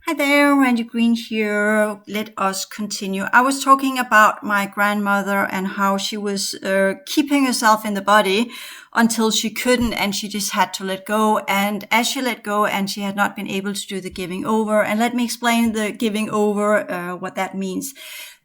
Hi there, Randy Green here. Let us continue. I was talking about my grandmother and how she was keeping herself in the body until she couldn't, and she just had to let go. And as she let go, and she had not been able to do the giving over. And let me explain the giving over, what that means.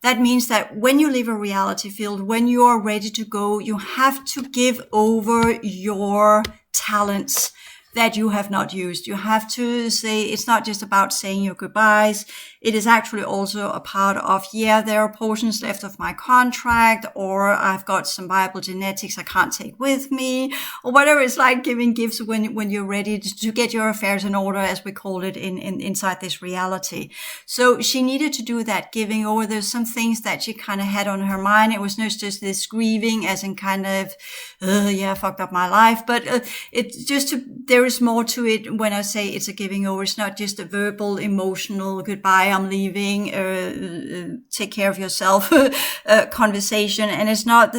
That means that when you leave a reality field, when you are ready to go, you have to give over your talents that you have not used. You have to say, it's not just about saying your goodbyes. It is actually also a part of, there are portions left of my contract, or I've got some viable genetics I can't take with me, or whatever. It's like giving gifts when you're ready to get your affairs in order, as we call it inside this reality. So she needed to do that giving over. There's some things that she kind of had on her mind. It was not just this grieving as in kind of, fucked up my life, but it's just there is more to it. When I say it's a giving over, it's not just a verbal, emotional goodbye, I'm leaving, take care of yourself conversation. And it's not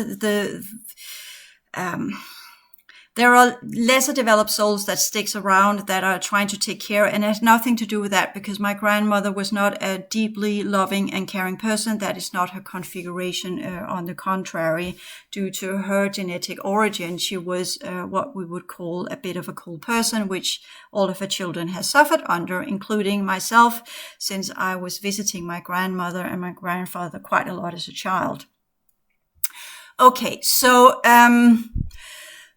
there are lesser developed souls that sticks around that are trying to take care, and it has nothing to do with that, because my grandmother was not a deeply loving and caring person. That is not her configuration. On the contrary, due to her genetic origin, she was what we would call a bit of a cool person, which all of her children has suffered under, including myself, since I was visiting my grandmother and my grandfather quite a lot as a child. Okay,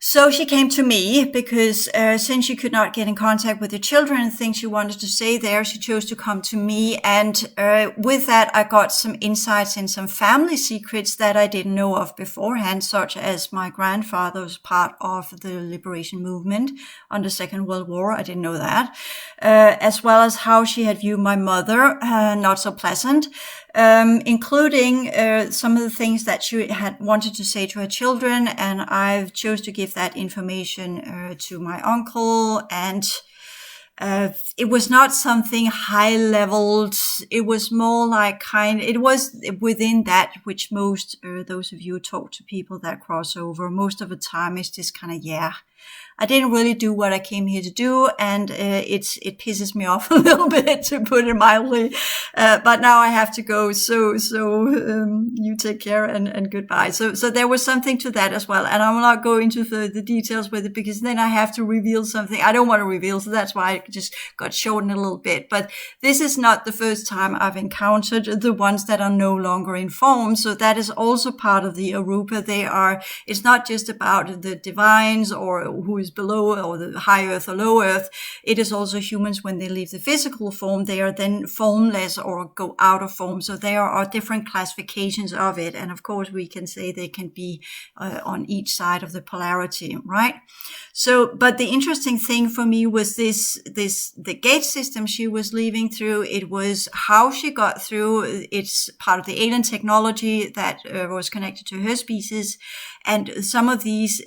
so she came to me because since she could not get in contact with the children and things she wanted to say there, she chose to come to me. And with that, I got some insights in some family secrets that I didn't know of beforehand, such as my grandfather was part of the liberation movement on the Second World War. I didn't know that. As well as how she had viewed my mother, not so pleasant. Including some of the things that she had wanted to say to her children, and I chose to give that information to my uncle. And it was not something high leveled. It was more like it was within that, which most those of you who talk to people that cross over, most of the time is just kind of, I didn't really do what I came here to do, and it pisses me off a little bit, to put it mildly. But now I have to go. So you take care and goodbye. So there was something to that as well, and I will not go into the details with it, because then I have to reveal something I don't want to reveal. So that's why I just got shortened a little bit. But this is not the first time I've encountered the ones that are no longer in form. So that is also part of the Arupa. It's not just about the divines or who is below, or the high earth or low earth. It is also humans. When they leave the physical form, they are then formless or go out of form. So there are different classifications of it. And of course, we can say they can be on each side of the polarity, right? So, but the interesting thing for me was the gate system she was leaving through. It was how she got through. It's part of the alien technology that was connected to her species. And some of these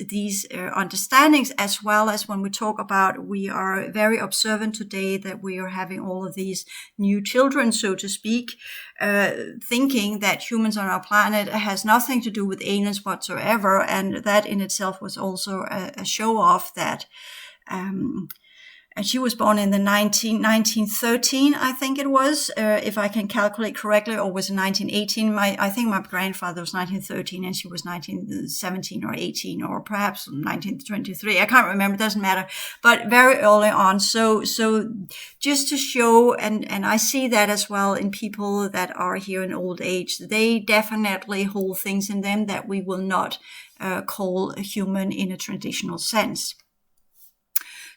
understandings, as well as when we talk about, we are very observant today that we are having all of these new children, so to speak, thinking that humans on our planet has nothing to do with aliens whatsoever. And that in itself was also a show off that, and she was born in the 1913, I think it was, if I can calculate correctly, or was it 1918? I think my grandfather was 1913 and she was 1917 or 18, or perhaps 1923. I can't remember. It doesn't matter. But very early on. So just to show, and I see that as well in people that are here in old age, they definitely hold things in them that we will not call human in a traditional sense.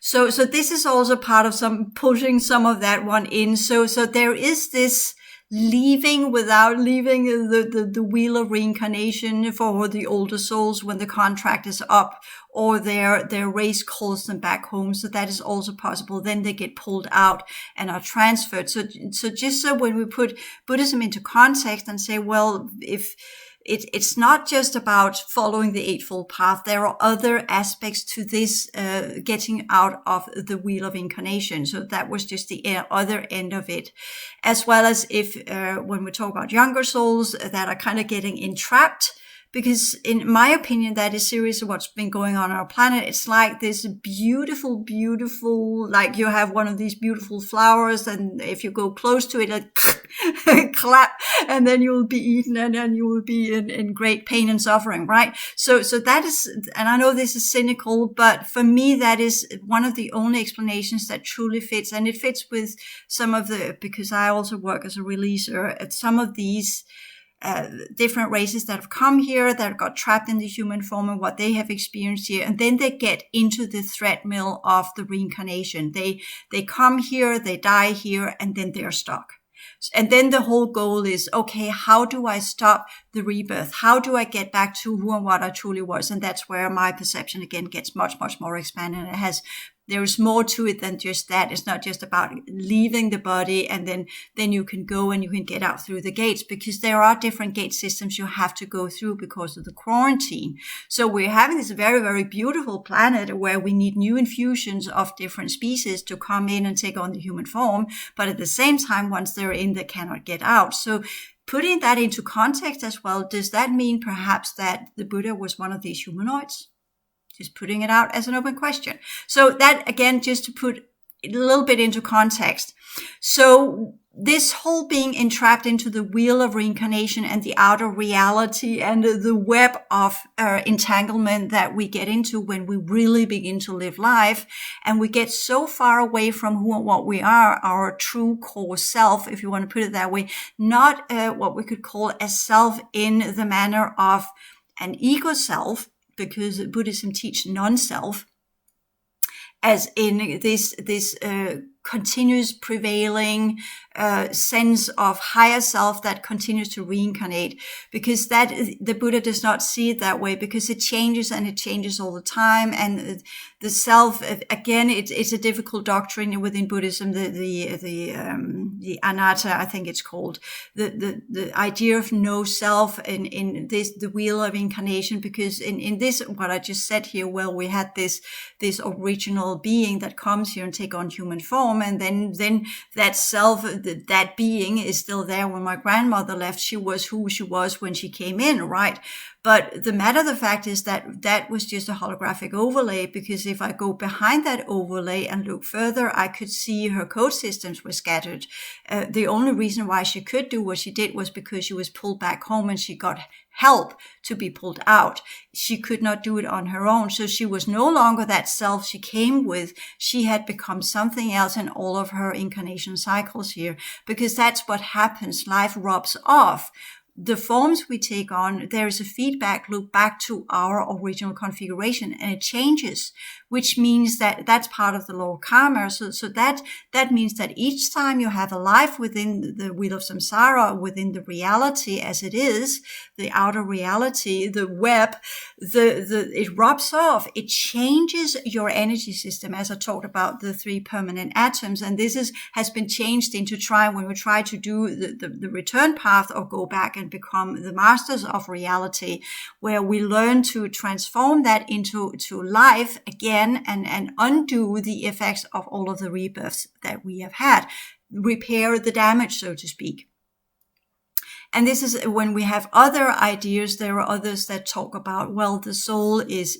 So this is also part of some pushing some of that one in. So there is this leaving without leaving the wheel of reincarnation for the older souls when the contract is up, or their race calls them back home. So that is also possible. Then they get pulled out and are transferred. So just so when we put Buddhism into context and say, well, if it's not just about following the Eightfold Path. There are other aspects to this, getting out of the wheel of incarnation. So that was just the other end of it. As well as if, when we talk about younger souls that are kind of getting entrapped because in my opinion, that is seriously what's been going on our planet. It's like this beautiful, beautiful, like you have one of these beautiful flowers, and if you go close to it, like clap, and then you will be eaten, and then you will be in great pain and suffering, right? So that is, and I know this is cynical, but for me, that is one of the only explanations that truly fits. And it fits with some of because I also work as a releaser at some of these different races that have come here, that got trapped in the human form and what they have experienced here. And then they get into the treadmill of the reincarnation. They come here, they die here, and then they're stuck. And then the whole goal is, okay, how do I stop the rebirth? How do I get back to who and what I truly was? And that's where my perception again gets much, much more expanded. There is more to it than just that. It's not just about leaving the body and then you can go and you can get out through the gates, because there are different gate systems you have to go through because of the quarantine. So we're having this very, very beautiful planet where we need new infusions of different species to come in and take on the human form. But at the same time, once they're in, they cannot get out. So putting that into context as well, does that mean perhaps that the Buddha was one of these humanoids? Just putting it out as an open question. So that, again, just to put a little bit into context. So this whole being entrapped into the wheel of reincarnation and the outer reality and the web of entanglement that we get into when we really begin to live life, and we get so far away from who and what we are, our true core self, if you want to put it that way, not what we could call a self in the manner of an ego self, because Buddhism teaches non-self, as in this continuous prevailing sense of higher self that continues to reincarnate, because that the Buddha does not see it that way, because it changes and it changes all the time. And the self, again, it's a difficult doctrine within Buddhism, the anatta, I think it's called, the idea of no self in this, the wheel of incarnation, because in this, what I just said here, well, we had this original being that comes here and take on human form, and then that self, that being is still there. When my grandmother left, she was who she was when she came in, right? But the matter of the fact is that was just a holographic overlay, because if I go behind that overlay and look further, I could see her code systems were scattered. The only reason why she could do what she did was because she was pulled back home and she got help to be pulled out. She could not do it on her own. So she was no longer that self she came with. She had become something else in all of her incarnation cycles here, because that's what happens. Life rubs off. The forms we take on, there is a feedback loop back to our original configuration, and it changes, which means that that's part of the law of karma. So that means that each time you have a life within the wheel of samsara, within the reality as it is, the outer reality, the web, it rubs off. It changes your energy system, as I talked about the 3 permanent atoms. And this has been changed into when we try to do the return path or go back and become the masters of reality, where we learn to transform that into life again and undo the effects of all of the rebirths that we have had, repair the damage, so to speak. And this is when we have other ideas. There are others that talk about, well, the soul is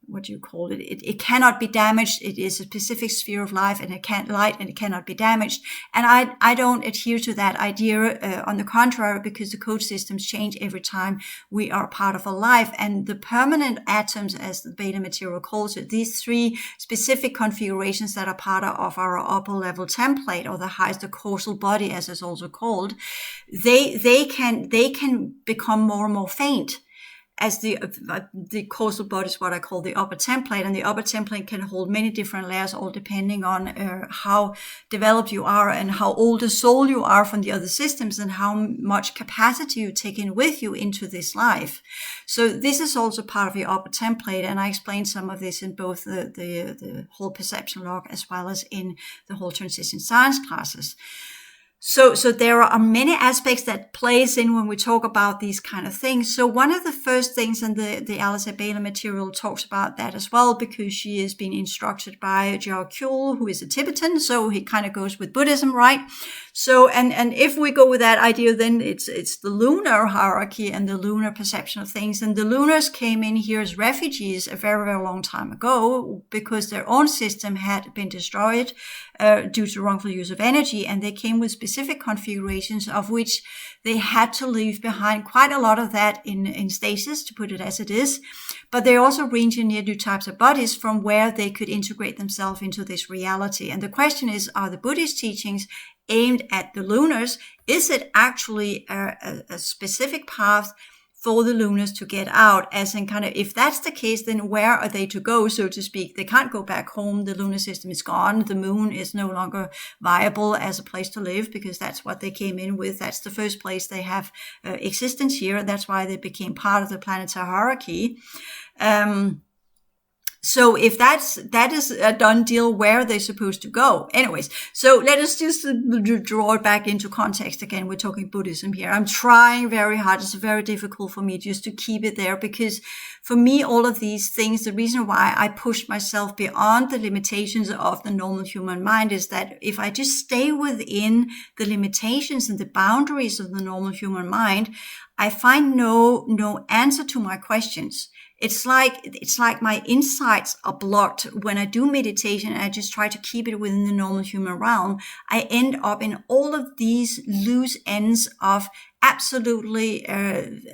what do you call it? It cannot be damaged. It is a specific sphere of life, and it can't light, and it cannot be damaged. And I don't adhere to that idea. On the contrary, because the code systems change every time we are part of a life. And the permanent atoms, as the beta material calls it, these 3 specific configurations that are part of our upper level template, or the causal body, as it's also called, they can become more and more faint, as the causal body is what I call the upper template, and the upper template can hold many different layers, all depending on how developed you are and how old a soul you are from the other systems, and how much capacity you take in with you into this life. So this is also part of the upper template, and I explain some of this in both the whole perception log as well as in the whole transition science classes. So there are many aspects that plays in when we talk about these kind of things. So one of the first things, and the Alice Bailey material talks about that as well, because she has been instructed by Jao Kyul, who is a Tibetan, so he kind of goes with Buddhism, right? So and if we go with that idea, then it's the lunar hierarchy and the lunar perception of things. And the lunars came in here as refugees a very, very long time ago because their own system had been destroyed due to wrongful use of energy, and they came with specific configurations of which they had to leave behind quite a lot of that in stasis, to put it as it is. But they also re-engineered new types of bodies from where they could integrate themselves into this reality. And the question is, are the Buddhist teachings aimed at the lunars? Is it actually a specific path for the lunars to get out? As in kind of, if that's the case, then where are they to go, so to speak? They can't go back home. The lunar system is gone. The moon is no longer viable as a place to live because that's what they came in with. That's the first place they have existence here. That's why they became part of the planetary hierarchy. So if that is a done deal, where are they supposed to go? Anyways, so let us just draw it back into context again. We're talking Buddhism here. I'm trying very hard. It's very difficult for me just to keep it there, because for me, all of these things, the reason why I pushed myself beyond the limitations of the normal human mind is that if I just stay within the limitations and the boundaries of the normal human mind, I find no answer to my questions. It's like my insights are blocked. When I do meditation and I just try to keep it within the normal human realm, I end up in all of these loose ends of absolutely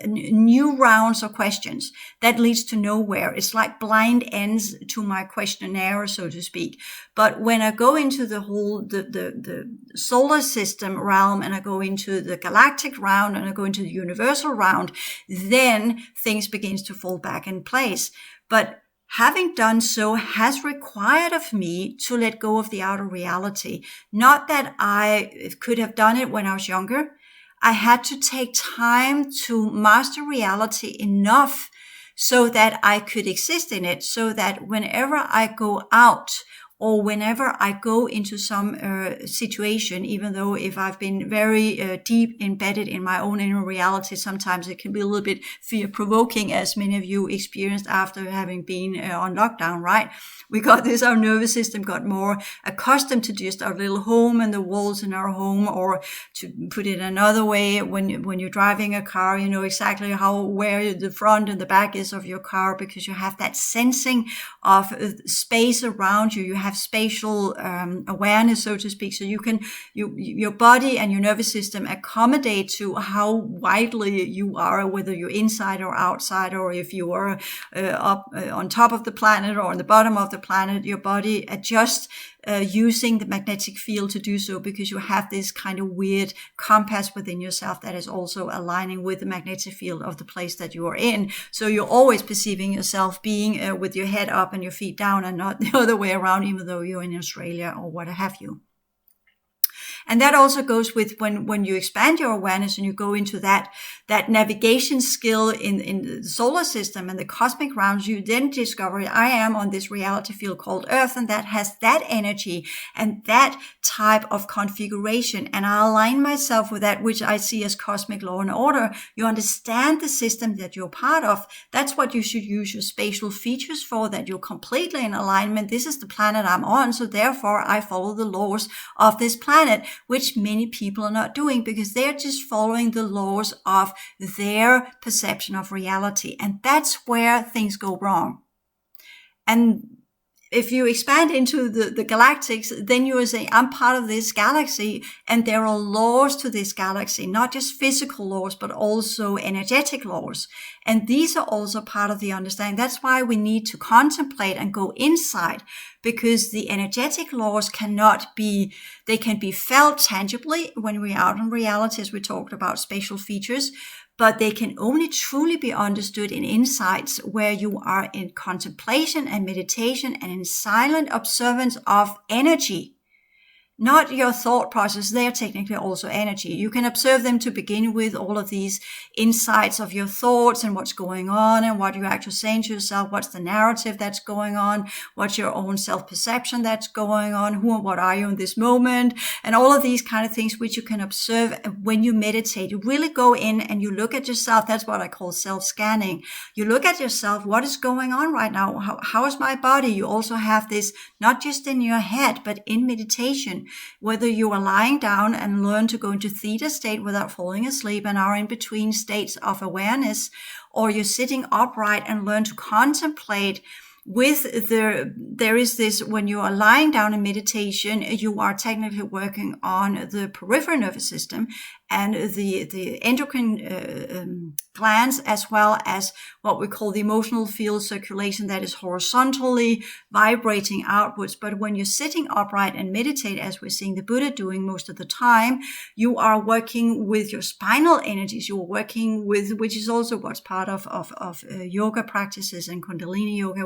new rounds of questions that leads to nowhere. It's like blind ends to my questionnaire, so to speak. But when I go into the whole the solar system realm, and I go into the galactic round, and I go into the universal round, then things begins to fall back in place. But having done so has required of me to let go of the outer reality. Not that I could have done it when I was younger. I had to take time to master reality enough so that I could exist in it, so that whenever I go out or whenever I go into some situation, even though if I've been very deep embedded in my own inner reality, sometimes it can be a little bit fear-provoking, as many of you experienced after having been on lockdown, right? Our nervous system got more accustomed to just our little home and the walls in our home, or to put it another way, when you're driving a car, you know exactly where the front and the back is of your car, because you have that sensing of space around you. You have spatial awareness, so to speak. So your body and your nervous system accommodate to how widely you are, whether you're inside or outside, or if you are up on top of the planet or on the bottom of the planet. Your body adjusts using the magnetic field to do so, because you have this kind of weird compass within yourself that is also aligning with the magnetic field of the place that you are in. So you're always perceiving yourself being with your head up and your feet down, and not the other way around, even though you're in Australia or what have you. And that also goes with when you expand your awareness and you go into that navigation skill in the solar system and the cosmic realms, you then discover I am on this reality field called Earth, and that has that energy and that type of configuration. And I align myself with that, which I see as cosmic law and order. You understand the system that you're part of. That's what you should use your spatial features for, that you're completely in alignment. This is the planet I'm on, so therefore I follow the laws of this planet, which many people are not doing, because they're just following the laws of their perception of reality. And that's where things go wrong. And if you expand into the galactics, then you are saying, I'm part of this galaxy, and there are laws to this galaxy, not just physical laws, but also energetic laws. And these are also part of the understanding. That's why we need to contemplate and go inside, because the energetic laws can be felt tangibly when we're out in reality, as we talked about spatial features, but they can only truly be understood in insights where you are in contemplation and meditation and in silent observance of energy, not your thought process. They are technically also energy. You can observe them to begin with, all of these insights of your thoughts and what's going on and what you're actually saying to yourself, what's the narrative that's going on, what's your own self-perception that's going on, who and what are you in this moment, and all of these kind of things which you can observe when you meditate. You really go in and you look at yourself. That's what I call self-scanning. You look at yourself, what is going on right now? How is my body? You also have this, not just in your head, but in meditation, whether you are lying down and learn to go into theta state without falling asleep and are in between states of awareness, or you're sitting upright and learn to contemplate there is this, when you are lying down in meditation, you are technically working on the peripheral nervous system and the endocrine glands, as well as what we call the emotional field circulation that is horizontally vibrating outwards. But when you're sitting upright and meditate, as we're seeing the Buddha doing most of the time, you are working with your spinal energies. You're working with, which is also what's part of yoga practices and Kundalini yoga,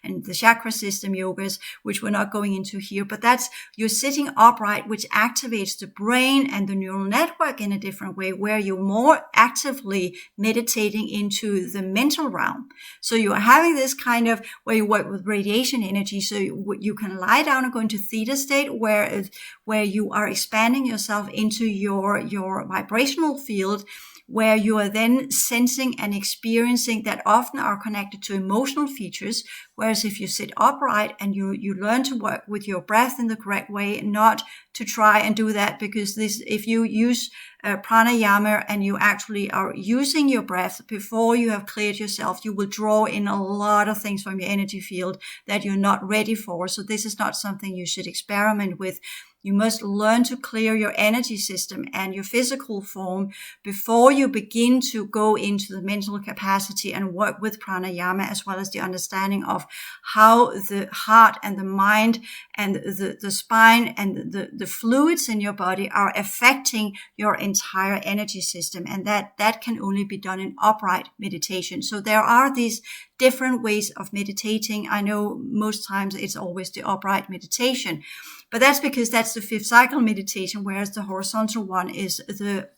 and the chakra system yogas, which we're not going into here. But that's, you're sitting upright, which activates the brain and the neural network in a different way, where you're more actively meditating into the mental realm. So you are having this kind of, where you work with radiation energy. So you can lie down and go into theta state, where you are expanding yourself into your vibrational field, where you are then sensing and experiencing that often are connected to emotional features. Whereas if you sit upright and you learn to work with your breath in the correct way, not to try and do that, because if you use pranayama and you actually are using your breath before you have cleared yourself, you will draw in a lot of things from your energy field that you're not ready for. So this is not something you should experiment with. You must learn to clear your energy system and your physical form before you begin to go into the mental capacity and work with pranayama, as well as the understanding of how the heart and the mind and the spine and the fluids in your body are affecting your entire energy system. And that can only be done in upright meditation. So there are these different ways of meditating. I know most times it's always the upright meditation, but that's because that's the fifth cycle meditation, whereas the horizontal one is the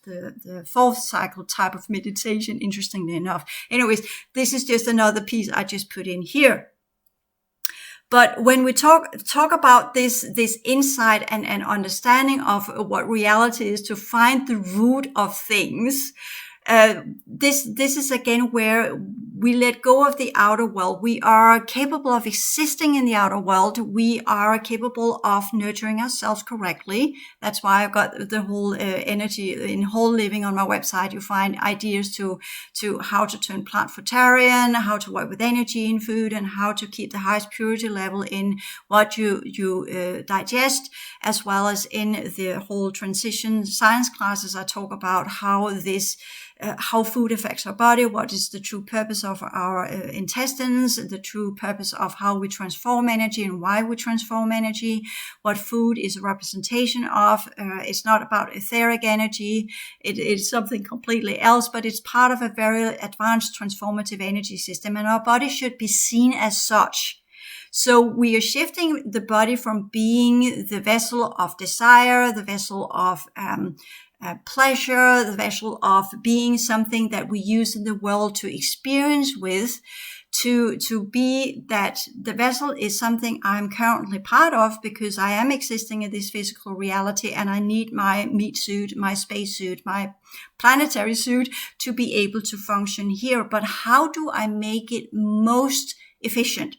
fourth cycle type of meditation, interestingly enough. Anyways, this is just another piece I just put in here. But when we talk about this insight and understanding of what reality is, to find the root of things, this is again where we let go of the outer world. We are capable of existing in the outer world. We are capable of nurturing ourselves correctly. That's why I've got the whole energy in whole living on my website. You find ideas to how to turn plant fruitarian, how to work with energy in food, and how to keep the highest purity level in what you digest, as well as in the whole transition science classes. I talk about how food affects our body, what is the true purpose of our intestines, the true purpose of how we transform energy and why we transform energy, what food is a representation of. It's not about etheric energy. It's something completely else, but it's part of a very advanced transformative energy system, and our body should be seen as such. So we are shifting the body from being the vessel of desire, the vessel of pleasure, the vessel of being something that we use in the world to experience with, to be that the vessel is something I'm currently part of, because I am existing in this physical reality and I need my meat suit, my space suit, my planetary suit to be able to function here. But how do I make it most efficient?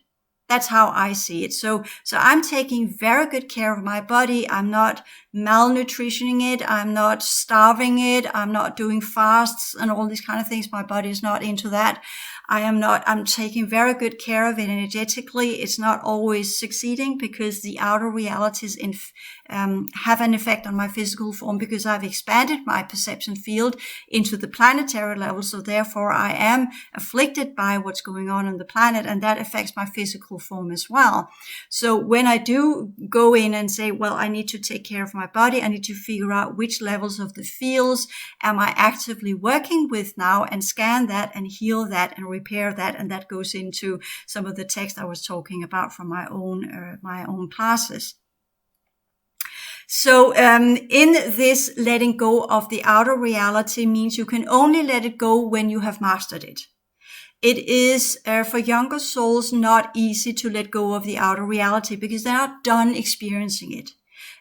That's how I see it. So I'm taking very good care of my body. I'm not malnutritioning it. I'm not starving it. I'm not doing fasts and all these kind of things. My body is not into that. I'm taking very good care of it energetically. It's not always succeeding because the outer realities have an effect on my physical form, because I've expanded my perception field into the planetary level. So therefore I am afflicted by what's going on the planet, and that affects my physical form as well. So when I do go in and say, well, I need to take care of my body, I need to figure out which levels of the fields am I actively working with now, and scan that and heal that and repair that. And that goes into some of the text I was talking about from my own classes. So in this, letting go of the outer reality means you can only let it go when you have mastered it. It is, for younger souls, not easy to let go of the outer reality because they're not done experiencing it.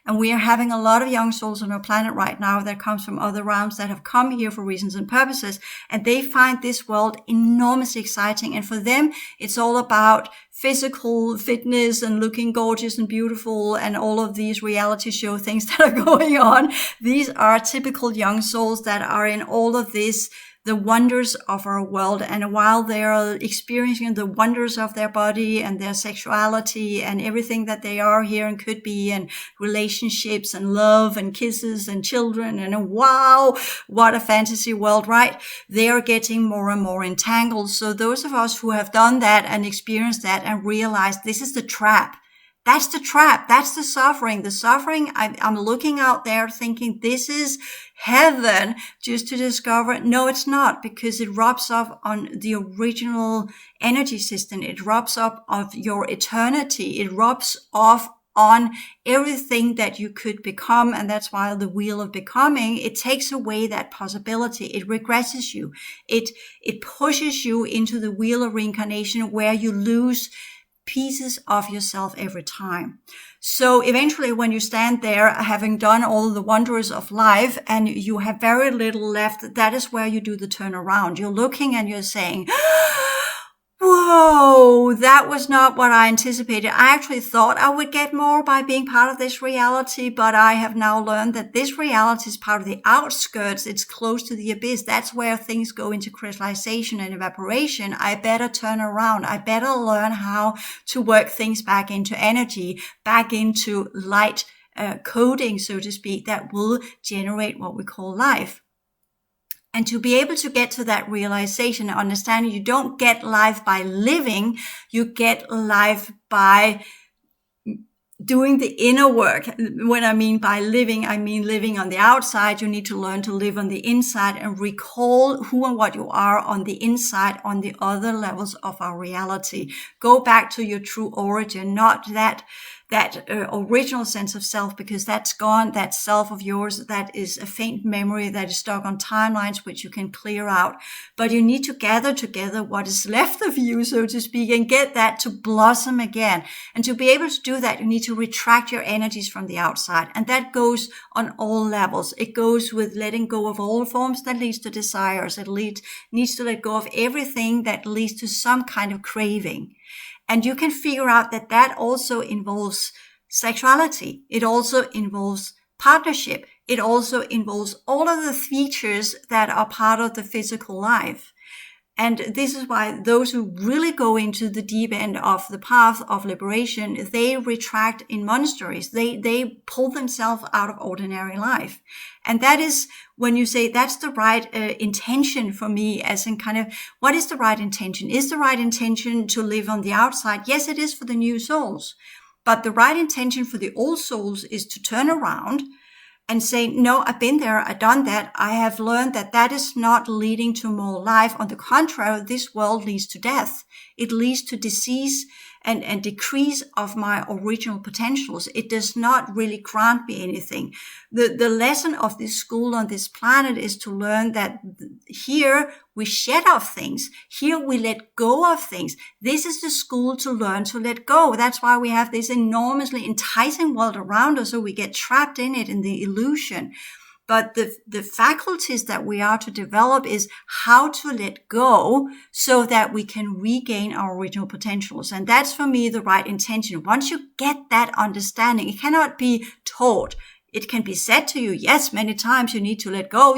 And we are having a lot of young souls on our planet right now that comes from other realms that have come here for reasons and purposes. And they find this world enormously exciting. And for them, it's all about physical fitness and looking gorgeous and beautiful and all of these reality show things that are going on. These are typical young souls that are in all of this, the wonders of our world. And while they are experiencing the wonders of their body and their sexuality and everything that they are here and could be, and relationships and love and kisses and children, and wow, what a fantasy world, right? They are getting more and more entangled. So those of us who have done that and experienced that and realized this is the trap, that's the trap. That's the suffering. The suffering, I'm looking out there thinking this is heaven, just to discover, no, it's not, because it rubs off on the original energy system. It rubs off of your eternity. It rubs off on everything that you could become. And that's why the wheel of becoming, it takes away that possibility. It regresses you. It pushes you into the wheel of reincarnation where you lose pieces of yourself every time. So eventually when you stand there having done all the wonders of life and you have very little left, that is where you do the turnaround. You're looking and you're saying, whoa, that was not what I anticipated. I actually thought I would get more by being part of this reality, but I have now learned that this reality is part of the outskirts. It's close to the abyss. That's where things go into crystallization and evaporation. I better turn around. I better learn how to work things back into energy, back into light coding, so to speak, that will generate what we call life. And to be able to get to that realization and understanding, you don't get life by living, you get life by doing the inner work. When I mean by living, I mean living on the outside. You need to learn to live on the inside and recall who and what you are on the inside, on the other levels of our reality. Go back to your true origin, not that original sense of self, because that's gone. That self of yours, that is a faint memory that is stuck on timelines, which you can clear out. But you need to gather together what is left of you, so to speak, and get that to blossom again. And to be able to do that, you need to retract your energies from the outside. And that goes on all levels. It goes with letting go of all forms that leads to desires. It needs to let go of everything that leads to some kind of craving. And you can figure out that that also involves sexuality. It also involves partnership. It also involves all of the features that are part of the physical life. And this is why those who really go into the deep end of the path of liberation, they retract in monasteries. They pull themselves out of ordinary life. And that is when you say that's the right intention for me, as in kind of, what is the right intention? Is the right intention to live on the outside? Yes, it is for the new souls. But the right intention for the old souls is to turn around and say, no, I've been there, I've done that. I have learned that that is not leading to more life. On the contrary, this world leads to death. It leads to disease and decrease of my original potentials. It does not really grant me anything. The lesson of this school on this planet is to learn that here we shed off things. Here we let go of things. This is the school to learn to let go. That's why we have this enormously enticing world around us, so we get trapped in it, in the illusion. But the faculties that we are to develop is how to let go so that we can regain our original potentials. And that's, for me, the right intention. Once you get that understanding, it cannot be taught. It can be said to you, yes, many times, you need to let go,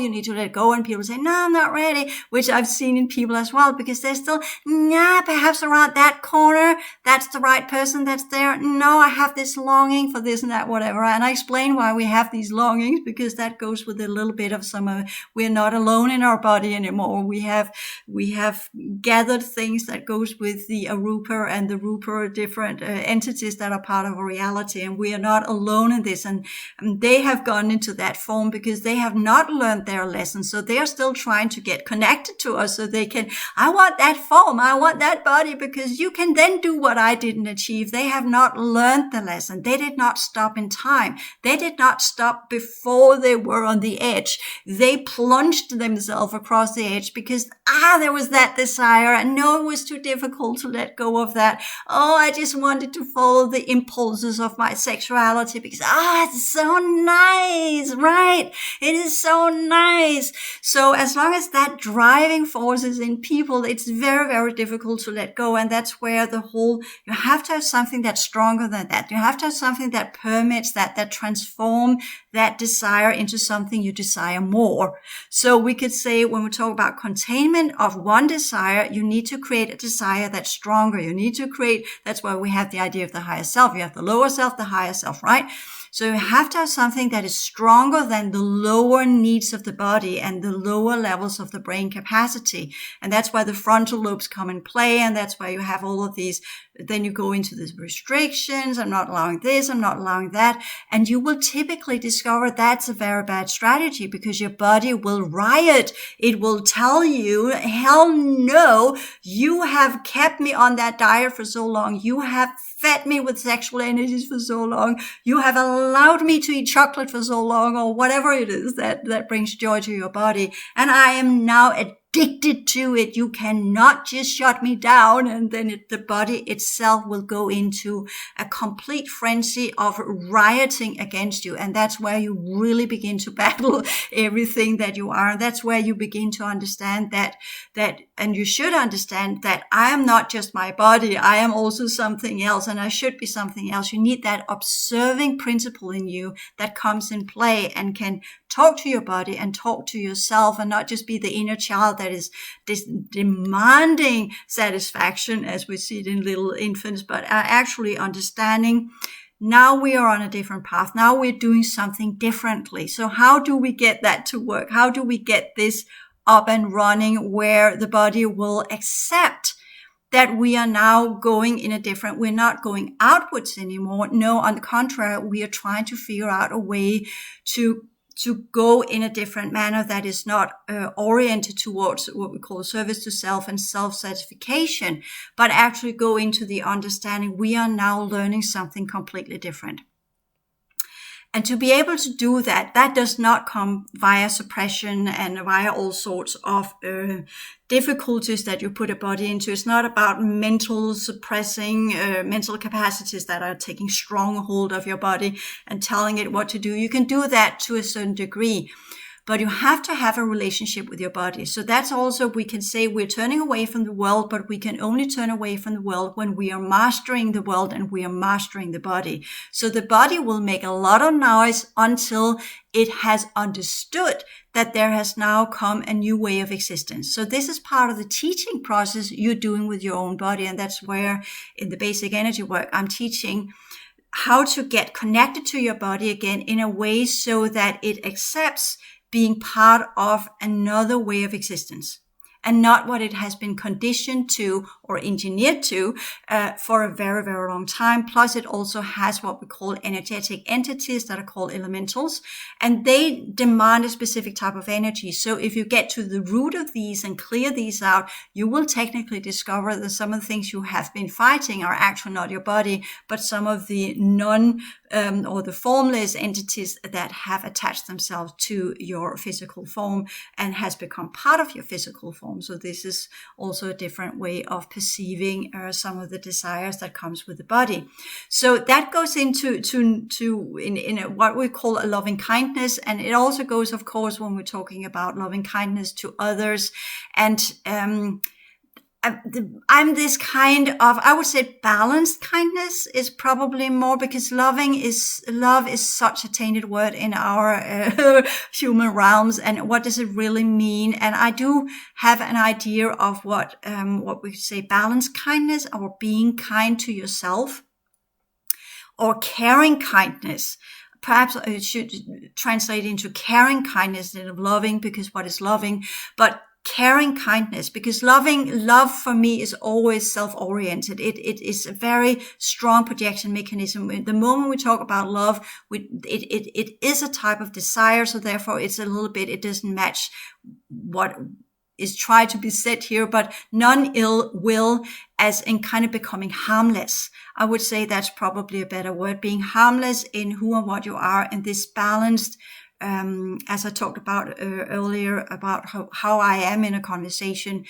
and people say, no, I'm not ready, which I've seen in people as well, because they're still, perhaps around that corner, that's the right person that's there. No, I have this longing for this and that, whatever. And I explain why we have these longings, because that goes with a little bit of we're not alone in our body anymore. We have gathered things that goes with the Arupa and the Rupa, different entities that are part of our reality, and we are not alone in this. And they have gone into that form because they have not learned their lesson. So they are still trying to get connected to us so they can, I want that form, I want that body, because you can then do what I didn't achieve. They have not learned the lesson. They did not stop in time. They did not stop before they were on the edge. They plunged themselves across the edge because, there was that desire. And no, it was too difficult to let go of that. Oh, I just wanted to follow the impulses of my sexuality because, it's so nice, right? It is so nice. So as long as that driving force is in people, it's very, very difficult to let go. And that's where you have to have something that's stronger than that. You have to have something that permits that transform that desire into something you desire more. So we could say when we talk about containment of one desire, you need to create a desire that's stronger. You need to create, that's why we have the idea of the higher self. You have the lower self, the higher self, right? So you have to have something that is stronger than the lower needs of the body and the lower levels of the brain capacity. And that's why the frontal lobes come in play. And that's why you have all of these. Then you go into these restrictions. I'm not allowing this. I'm not allowing that. And you will typically discover that's a very bad strategy because your body will riot. It will tell you, hell no, you have kept me on that diet for so long. You have fed me with sexual energies for so long. You have allowed me to eat chocolate for so long, or whatever it is that brings joy to your body. And I am now addicted to it. You cannot just shut me down. And then the body itself will go into a complete frenzy of rioting against you. And that's where you really begin to battle everything that you are. That's where you begin to understand that, and you should understand that I am not just my body. I am also something else, and I should be something else. You need that observing principle in you that comes in play and can talk to your body and talk to yourself, and not just be the inner child that is demanding satisfaction as we see it in little infants, but actually understanding now we are on a different path. Now we're doing something differently. So how do we get that to work? How do we get this up and running where the body will accept that we are now going in a different, we're not going outwards anymore. No, on the contrary, we are trying to figure out a way to go in a different manner that is not oriented towards what we call service to self and self-satisfaction, but actually go into the understanding we are now learning something completely different. And to be able to do that, that does not come via suppression and via all sorts of difficulties that you put a body into. It's not about mental suppressing mental capacities that are taking strong hold of your body and telling it what to do. You can do that to a certain degree, but you have to have a relationship with your body. So that's also, we can say we're turning away from the world, but we can only turn away from the world when we are mastering the world and we are mastering the body. So the body will make a lot of noise until it has understood that there has now come a new way of existence. So this is part of the teaching process you're doing with your own body. And that's where in the basic energy work, I'm teaching how to get connected to your body again in a way so that it accepts being part of another way of existence and not what it has been conditioned to or engineered to for a very, very long time. Plus, it also has what we call energetic entities that are called elementals, and they demand a specific type of energy. So if you get to the root of these and clear these out, you will technically discover that some of the things you have been fighting are actually not your body, but some of the or the formless entities that have attached themselves to your physical form and has become part of your physical form. So this is also a different way of perceiving some of the desires that comes with the body. So that goes into in what we call a loving kindness, and it also goes, of course, when we're talking about loving kindness to others. And I'm this kind of, I would say balanced kindness is probably more, because love is such a tainted word in our human realms. And what does it really mean? And I do have an idea of what we say balanced kindness, or being kind to yourself, or caring kindness. Perhaps it should translate into caring kindness instead of loving, because what is loving? But caring kindness, because love for me is always self-oriented. It is a very strong projection mechanism. The moment we talk about love, it is a type of desire. So therefore it's a little bit, it doesn't match what is tried to be said here, but non-ill will, as in kind of becoming harmless. I would say that's probably a better word, being harmless in who and what you are, in this balanced, as I talked about earlier, about how I am in a conversation,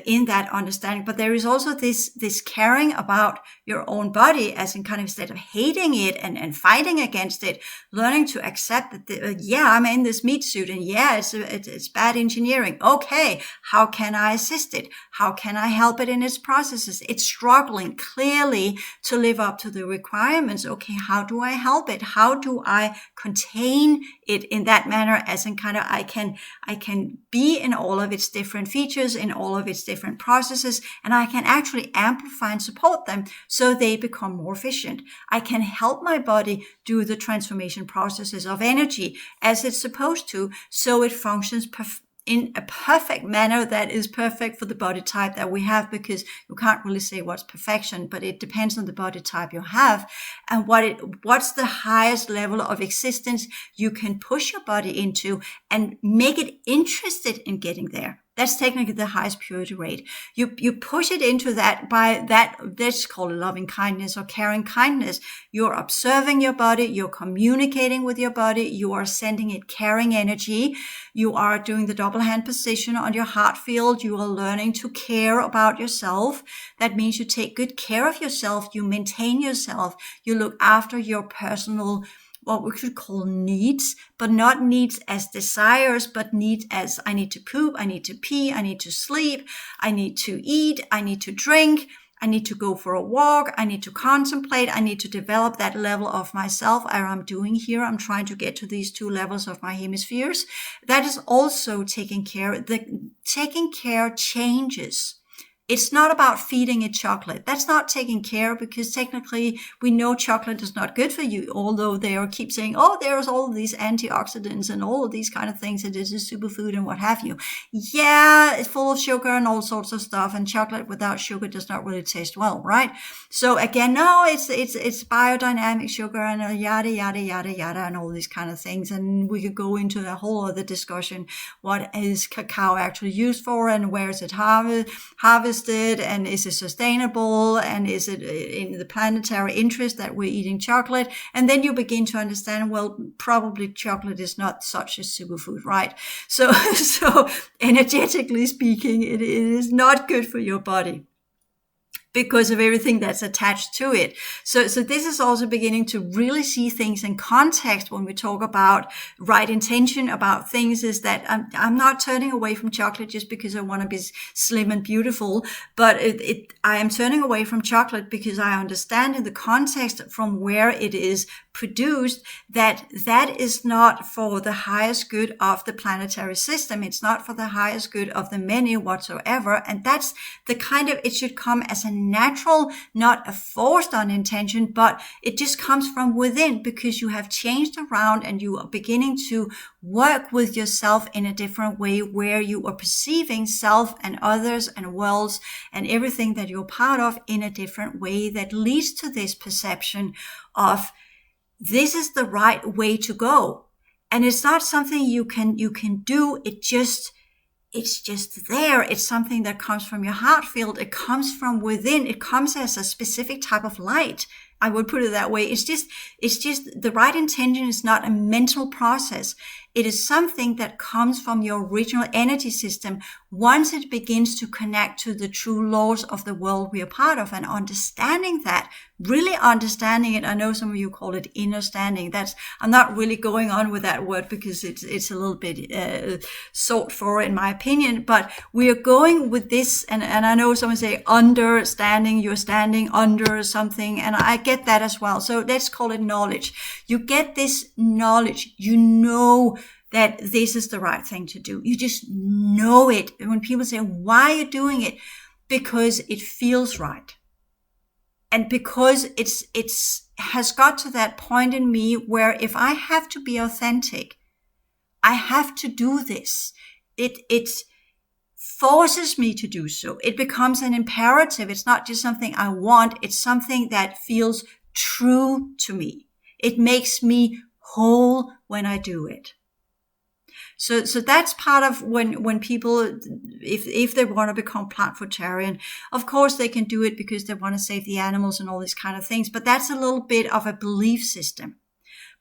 in that understanding. But there is also this caring about your own body, as in kind of, instead of hating it and fighting against it, learning to accept that, I'm in this meat suit, and it's bad engineering. Okay, how can I assist it? How can I help it in its processes? It's struggling clearly to live up to the requirements. Okay, how do I help it? How do I contain it in that manner, as in kind of, I can be in all of its different features, in all of its different processes, and I can actually amplify and support them so they become more efficient. I can help my body do the transformation processes of energy as it's supposed to, so it functions in a perfect manner that is perfect for the body type that we have, because you can't really say what's perfection, but it depends on the body type you have and what's the highest level of existence you can push your body into and make it interested in getting there. That's technically the highest purity rate. You push it into that by that, let's call it loving kindness or caring kindness. You're observing your body, you're communicating with your body, you are sending it caring energy, you are doing the double hand position on your heart field, you are learning to care about yourself. That means you take good care of yourself, you maintain yourself, you look after your personal, what we could call needs, but not needs as desires, but needs as, I need to poop, I need to pee, I need to sleep, I need to eat, I need to drink, I need to go for a walk, I need to contemplate, I need to develop that level of myself. I'm doing here, I'm trying to get to these two levels of my hemispheres. That is also taking care. The taking care changes. It's not about feeding it chocolate. That's not taking care, because technically we know chocolate is not good for you, although they keep saying, oh, there's all these antioxidants and all of these kind of things, and this is superfood and what have you. Yeah, it's full of sugar and all sorts of stuff, and chocolate without sugar does not really taste well, right? So again, no, it's biodynamic sugar and yada, yada, yada, yada, and all these kind of things. And we could go into a whole other discussion. What is cacao actually used for, and where is it harvested? And is it sustainable, and is it in the planetary interest that we're eating chocolate? And then you begin to understand, well, probably chocolate is not such a superfood, right? So energetically speaking, it is not good for your body, because of everything that's attached to it. So this is also beginning to really see things in context when we talk about right intention about things, is that I'm not turning away from chocolate just because I want to be slim and beautiful, but I am turning away from chocolate because I understand in the context from where it is produced that is not for the highest good of the planetary system. It's not for the highest good of the many whatsoever. And that's the kind of, it should come as a natural, not a forced on intention, but it just comes from within, because you have changed around and you are beginning to work with yourself in a different way, where you are perceiving self and others and worlds and everything that you're part of in a different way, that leads to this perception of, this is the right way to go. And it's not something you can do. It's just there. It's something that comes from your heart field. It comes from within. It comes as a specific type of light. I would put it that way. It's just the right intention is not a mental process. It is something that comes from your original energy system once it begins to connect to the true laws of the world we are part of, and understanding that, really understanding it. I know some of you call it inner standing. I'm not really going on with that word because it's a little bit sought for, in my opinion, but we are going with this. And I know someone say understanding, you're standing under something, and I get that as well. So let's call it knowledge. You get this knowledge, you know that this is the right thing to do. You just know it. And when people say, why are you doing it? Because it feels right. And because it's has got to that point in me where if I have to be authentic, I have to do this. forces me to do so. It becomes an imperative. It's not just something I want. It's something that feels true to me. It makes me whole when I do it. So that's part of when people, if they want to become plant foodtarian, of course they can do it because they want to save the animals and all these kind of things. But that's a little bit of a belief system.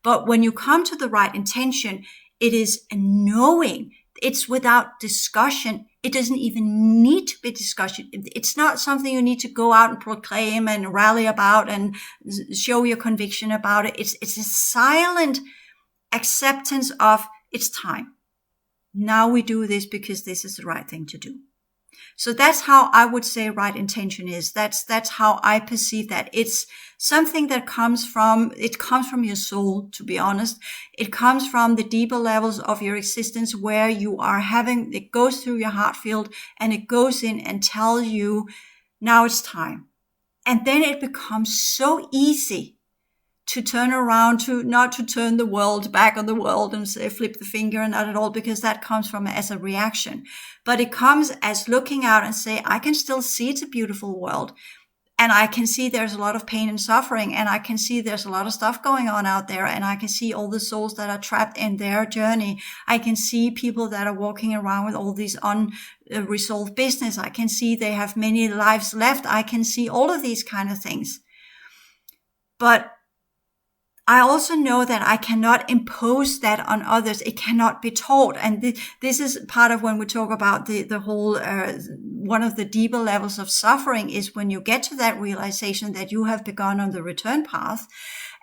But when you come to the right intention, it is a knowing. It's without discussion. It doesn't even need to be discussion. It's not something you need to go out and proclaim and rally about and show your conviction about it. It's a silent acceptance of it's time. Now we do this because this is the right thing to do. So that's how I would say right intention is. That's how I perceive that. It's something that comes from your soul, to be honest. It comes from the deeper levels of your existence where you are it goes through your heart field and it goes in and tells you, now it's time. And then it becomes so easy to turn around, not to turn the world back on the world and say, flip the finger, and not at all, because that comes from as a reaction. But it comes as looking out and say, I can still see it's a beautiful world. And I can see there's a lot of pain and suffering. And I can see there's a lot of stuff going on out there. And I can see all the souls that are trapped in their journey. I can see people that are walking around with all these unresolved business. I can see they have many lives left. I can see all of these kind of things. But I also know that I cannot impose that on others. It cannot be taught. And this is part of when we talk about the whole, one of the deeper levels of suffering is when you get to that realization that you have begun on the return path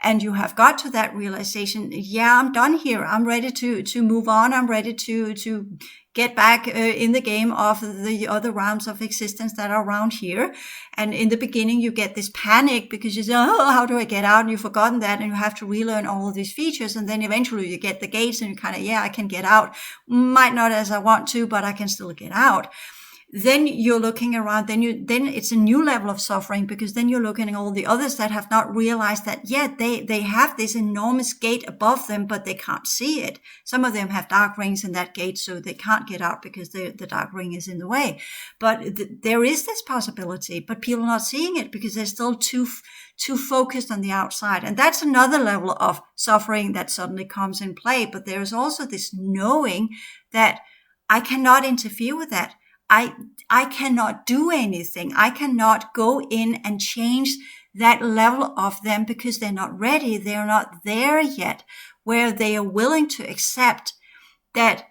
and you have got to that realization. Yeah, I'm done here. I'm ready to move on. I'm ready to get back in the game of the other realms of existence that are around here. And in the beginning, you get this panic because you say, oh, how do I get out? And you've forgotten that and you have to relearn all of these features. And then eventually you get the gates and you kind of, yeah, I can get out. Might not as I want to, but I can still get out. Then you're looking around, then it's a new level of suffering because then you're looking at all the others that have not realized that, yeah, they have this enormous gate above them, but they can't see it. Some of them have dark rings in that gate, so they can't get out because the dark ring is in the way. But there is this possibility, but people are not seeing it because they're still too focused on the outside. And that's another level of suffering that suddenly comes in play. But there's also this knowing that I cannot interfere with that. I cannot do anything. I cannot go in and change that level of them because they're not ready. They're not there yet where they are willing to accept that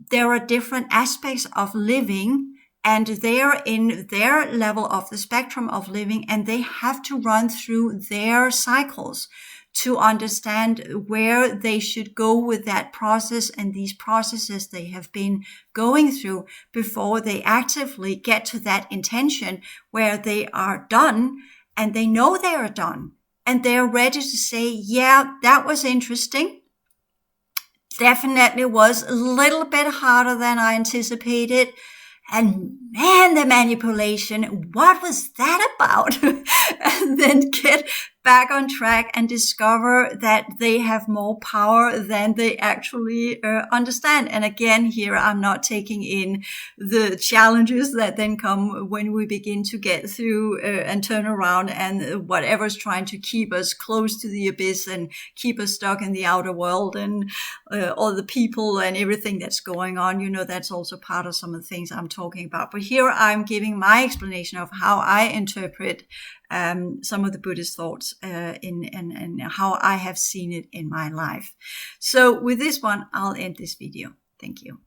there are different aspects of living and they're in their level of the spectrum of living and they have to run through their cycles to understand where they should go with that process and these processes they have been going through before they actively get to that intention where they are done and they know they are done and they're ready to say, yeah, that was interesting. Definitely was a little bit harder than I anticipated. And man, the manipulation, what was that about? And then get back on track and discover that they have more power than they actually understand. And again, here I'm not taking in the challenges that then come when we begin to get through and turn around and whatever's trying to keep us close to the abyss and keep us stuck in the outer world and all the people and everything that's going on. You know, that's also part of some of the things I'm talking about. But here I'm giving my explanation of how I interpret some of the Buddhist thoughts and how I have seen it in my life. So with this one, I'll end this video. Thank you.